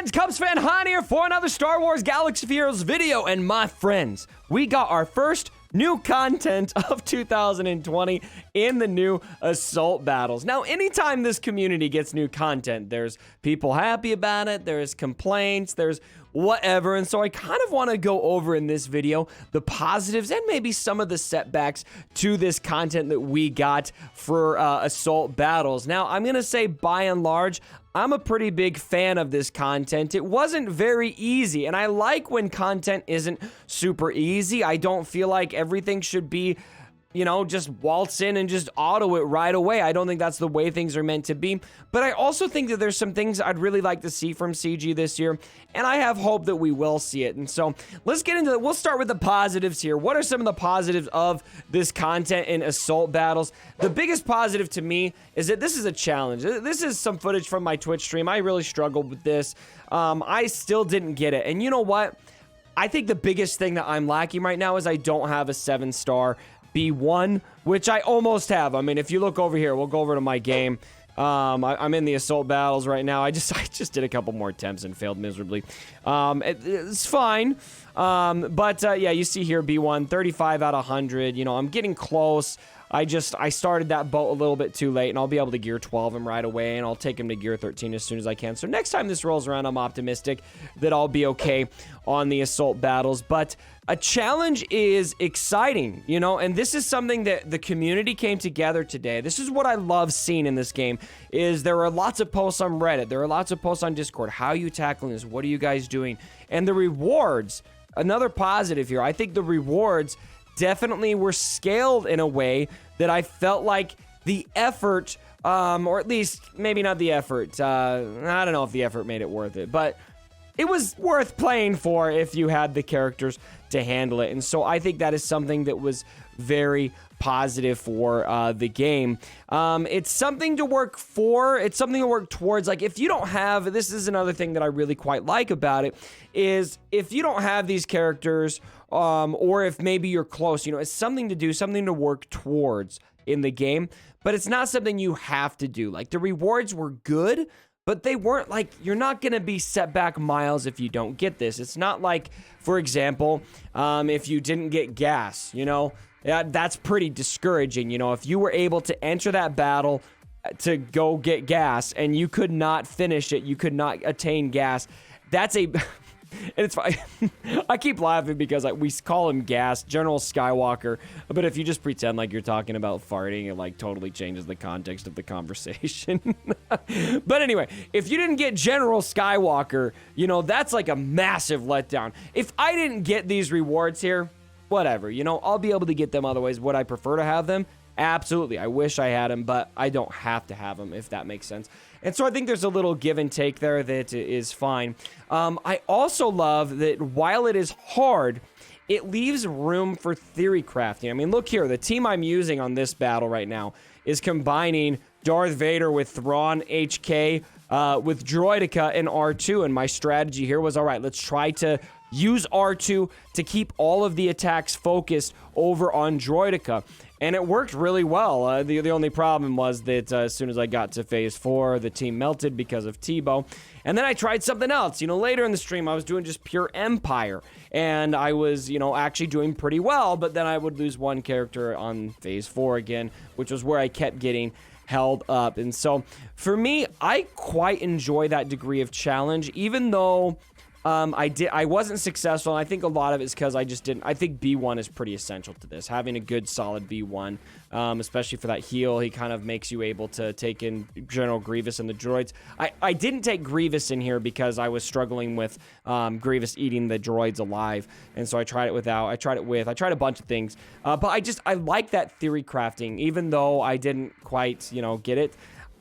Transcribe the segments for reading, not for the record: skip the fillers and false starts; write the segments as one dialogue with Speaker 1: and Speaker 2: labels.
Speaker 1: It's Cubs fan Han here for another Star Wars Galaxy of Heroes video, and my friends, we got our first new content of 2020 in the new Assault Battles. Now, anytime this community gets new content, there's people happy about it, there's complaints, there's whatever, and so I kind of want to go over in this video the positives and maybe some of the setbacks to this content that we got for Assault Battles. Now, I'm going to say by and large, I'm a pretty big fan of this content. It wasn't very easy, and I like when content isn't super easy. I don't feel like everything should be, you know, just waltz in and just auto it right away. I don't think that's the way things are meant to be. But I also think that there's some things I'd really like to see from CG this year, and I have hope that we will see it. And so let's get into it. We'll start with the positives here. What are some of the positives of this content in Assault Battles? The biggest positive to me is that this is a challenge. This is some footage from my Twitch stream. I really struggled with this. I still didn't get it. And you know what? I think the biggest thing that I'm lacking right now is I don't have a 7-star B1, which I almost have. I mean, if you look over here, we'll go over to my game. I'm in the Assault Battles right now. I just did a couple more attempts and failed miserably. It's fine. Yeah, you see here B1, 35 out of 100. You know, I'm getting close. I started that boat a little bit too late, and I'll be able to gear 12 him right away, and I'll take him to gear 13 as soon as I can. So next time this rolls around, I'm optimistic that I'll be okay on the Assault Battles. But a challenge is exciting, you know, and this is something that the community came together today. This is what I love seeing in this game, is there are lots of posts on Reddit. There are lots of posts on Discord. How are you tackling this? What are you guys doing? And the rewards, another positive here. I think the rewards definitely were scaled in a way that I felt like the effort, or at least maybe not the effort. I don't know if the effort made it worth it, but it was worth playing for if you had the characters to handle it. And so I think that is something that was very positive for the game. It's something to work for. It's something to work towards. Like, if you don't have, this is another thing that I really quite like about it, is if you don't have these characters, or if maybe you're close, you know, it's something to do, something to work towards in the game, but it's not something you have to do. Like, the rewards were good, but they weren't like, you're not going to be set back miles if you don't get this. It's not like, for example, if you didn't get gas, you know, that's pretty discouraging. You know, if you were able to enter that battle to go get gas and you could not finish it, you could not attain gas, that's a... And it's fine. I keep laughing because we call him Gas, General Skywalker. But if you just pretend like you're talking about farting, it like totally changes the context of the conversation. But anyway, if you didn't get General Skywalker, you know, that's like a massive letdown. If I didn't get these rewards here, whatever, you know, I'll be able to get them otherwise. Would I prefer to have them? Absolutely. I wish I had them, but I don't have to have them, if that makes sense. And so I think there's a little give and take there that is fine. I also love that while it is hard, it leaves room for theory crafting. I mean, look here. The team I'm using on this battle right now is combining Darth Vader with Thrawn HK, with Droideka and R2. And my strategy here was, all right, let's try to use R2 to keep all of the attacks focused over on Droideka. And it worked really well. The only problem was that as soon as I got to phase 4, the team melted because of Tebow. And then I tried something else. You know, later in the stream, I was doing just pure Empire. And I was, you know, actually doing pretty well. But then I would lose one character on phase 4 again, which was where I kept getting held up. And so for me, I quite enjoy that degree of challenge, even though I wasn't successful. And I think a lot of it's because I think B1 is pretty essential to this. Having a good solid B1, especially for that heal, he kind of makes you able to take in General Grievous and the droids. I didn't take Grievous in here because I was struggling with Grievous eating the droids alive. And so I tried it without, I tried a bunch of things. But I like that theory crafting, even though I didn't quite, you know, get it.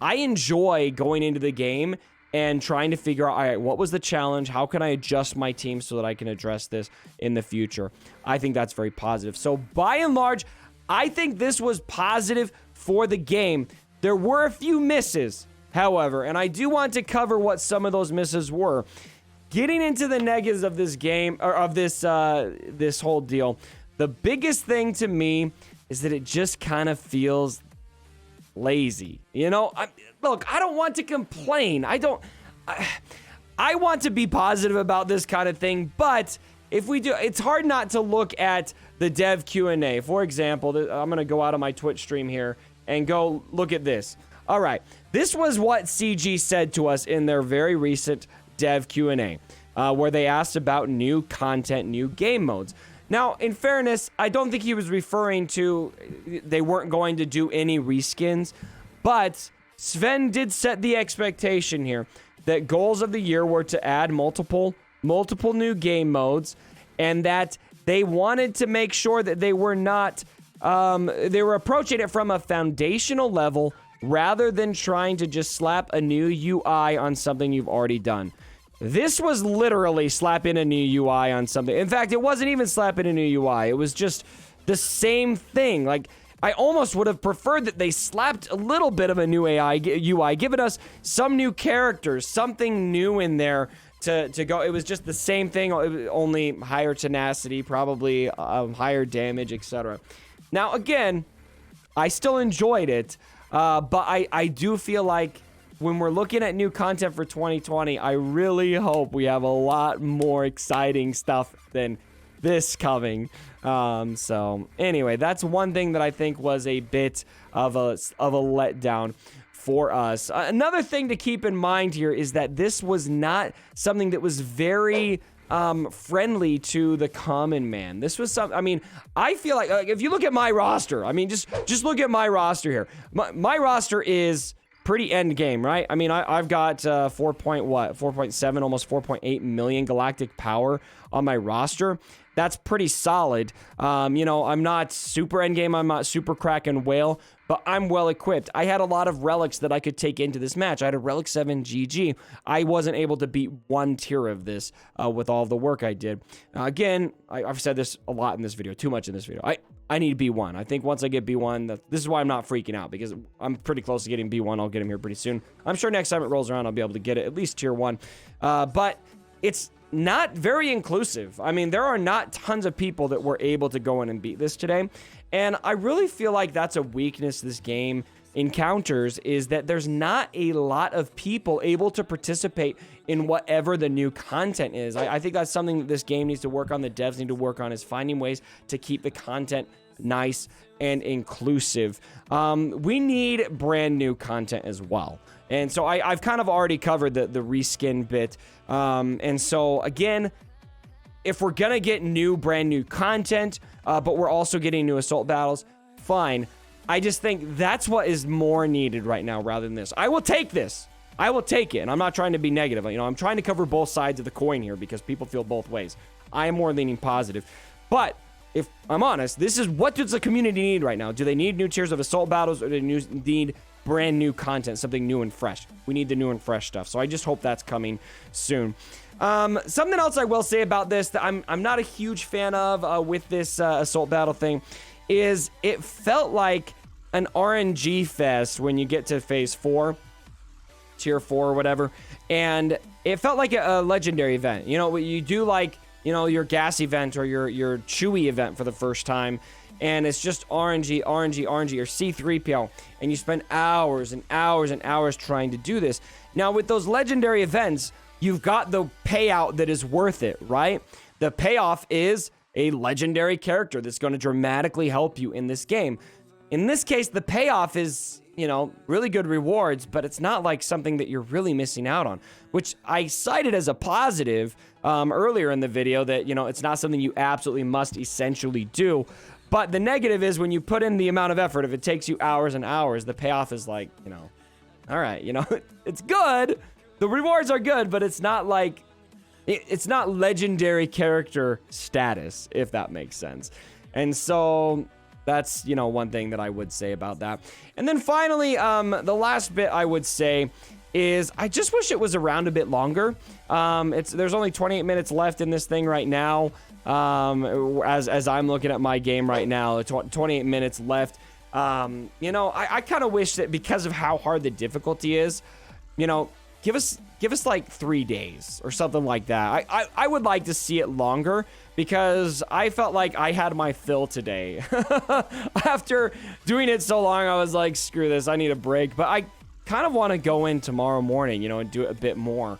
Speaker 1: I enjoy going into the game and trying to figure out, all right, what was the challenge? How can I adjust my team so that I can address this in the future? I think that's very positive. So by and large, I think this was positive for the game. There were a few misses, however, and I do want to cover what some of those misses were. Getting into the negatives of this game, or of this whole deal, the biggest thing to me is that it just kind of feels lazy. You know, look, I don't want to complain. I want to be positive about this kind of thing, but if we do, it's hard not to look at the dev Q&A. For example, I'm going to go out of my Twitch stream here and go look at this. All right, this was what CG said to us in their very recent dev Q&A, where they asked about new content, new game modes. Now, in fairness, I don't think he was referring to they weren't going to do any reskins, but Sven did set the expectation here that goals of the year were to add multiple new game modes, and that they wanted to make sure that they were not, they were approaching it from a foundational level rather than trying to just slap a new UI on something you've already done. This was literally slapping a new UI on something. In fact, it wasn't even slapping a new UI. It was just the same thing. Like, I almost would have preferred that they slapped a little bit of a new UI, giving us some new characters, something new in there to go. It was just the same thing, only higher tenacity, probably higher damage, etc. Now, again, I still enjoyed it, but I do feel like when we're looking at new content for 2020, I really hope we have a lot more exciting stuff than this coming. So anyway, that's one thing that I think was a bit of a letdown for us. Another thing to keep in mind here is that this was not something that was very friendly to the common man. This was I mean, I feel like if you look at my roster, I mean, just look at my roster here. My roster is pretty end game, right? I mean, I've got 4.7, almost 4.8 million galactic power on my roster. That's pretty solid. You know, I'm not super end game. I'm not super Kraken whale, but I'm well equipped. I had a lot of relics that I could take into this match. I had a relic 7 GG. I wasn't able to beat one tier of this with all of the work I did. Again, I've said this a lot in this video, too much in this video. I need B1. I think once I get B1, this is why I'm not freaking out, because I'm pretty close to getting B1. I'll get him here pretty soon. I'm sure next time it rolls around, I'll be able to get it, at least tier 1. But it's not very inclusive. I mean, there are not tons of people that were able to go in and beat this today. And I really feel like that's a weakness this game encounters, is that there's not a lot of people able to participate in whatever the new content is. I think that's something that this game needs to work on, the devs need to work on, is finding ways to keep the content nice and inclusive. We need brand new content as well. And so I've kind of already covered the reskin bit. And so again, if we're gonna get brand new content, but we're also getting new assault battles, fine. I just think that's what is more needed right now rather than this. I will take this. I will take it. And I'm not trying to be negative. You know, I'm trying to cover both sides of the coin here because people feel both ways. I am more leaning positive. But if I'm honest, this is what does the community need right now? Do they need new tiers of assault battles, or do they need brand new content, something new and fresh? We need the new and fresh stuff. So I just hope that's coming soon. Something else I will say about this that I'm not a huge fan of with this assault battle thing is it felt like an RNG fest when you get to phase 4, tier 4 or whatever, and it felt like a legendary event. You know, you do like, you know, your gas event or your chewy event for the first time, and it's just RNG or C3PO, and you spend hours and hours and hours trying to do this. Now with those legendary events, you've got the payout that is worth it, right? The payoff is a legendary character that's going to dramatically help you in this game. In this case, the payoff is, you know, really good rewards, but it's not like something that you're really missing out on, which I cited as a positive earlier in the video, that, you know, it's not something you absolutely must essentially do. But the negative is when you put in the amount of effort, if it takes you hours and hours, the payoff is like, you know, all right, you know, it's good. The rewards are good, but it's not like, it's not legendary character status, if that makes sense. And so that's, you know, one thing that I would say about that. And then finally, the last bit I would say is I just wish it was around a bit longer. There's only 28 minutes left in this thing right now. As I'm looking at my game right now, 28 minutes left. You know, I kind of wish that because of how hard the difficulty is, you know, give us like 3 days or something like that. I would like to see it longer, because I felt like I had my fill today. After doing it so long, I was like, screw this, I need a break. But I kind of want to go in tomorrow morning, you know, and do it a bit more.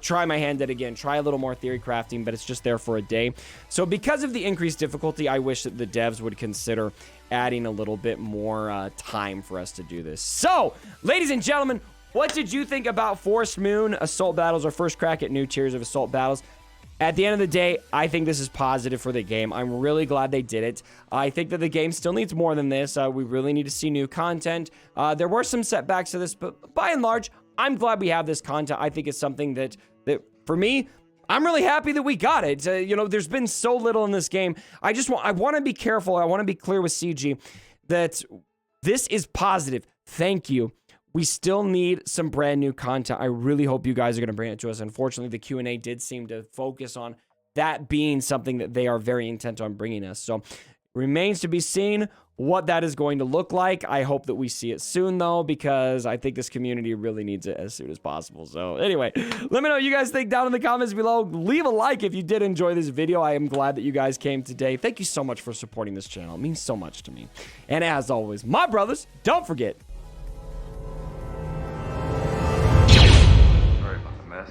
Speaker 1: try my hand at again, try a little more theory crafting, but it's just there for a day. So because of the increased difficulty, I wish that the devs would consider adding a little bit more time for us to do this. So, ladies and gentlemen, what did you think about Forest Moon Assault Battles, our first crack at new tiers of Assault Battles? At the end of the day, I think this is positive for the game. I'm really glad they did it. I think that the game still needs more than this. We really need to see new content. There were some setbacks to this, but by and large, I'm glad we have this content. I think it's something that for me, I'm really happy that we got it. You know, there's been so little in this game. I want to be careful. I want to be clear with CG that this is positive. Thank you. We still need some brand new content. I really hope you guys are going to bring it to us. Unfortunately, the Q&A did seem to focus on that being something that they are very intent on bringing us. So remains to be seen what that is going to look like. I hope that we see it soon, though, because I think this community really needs it as soon as possible. So anyway, let me know what you guys think down in the comments below. Leave a like if you did enjoy this video. I am glad that you guys came today. Thank you so much for supporting this channel. It means so much to me. And as always, my brothers, don't forget,
Speaker 2: Sorry about the mess.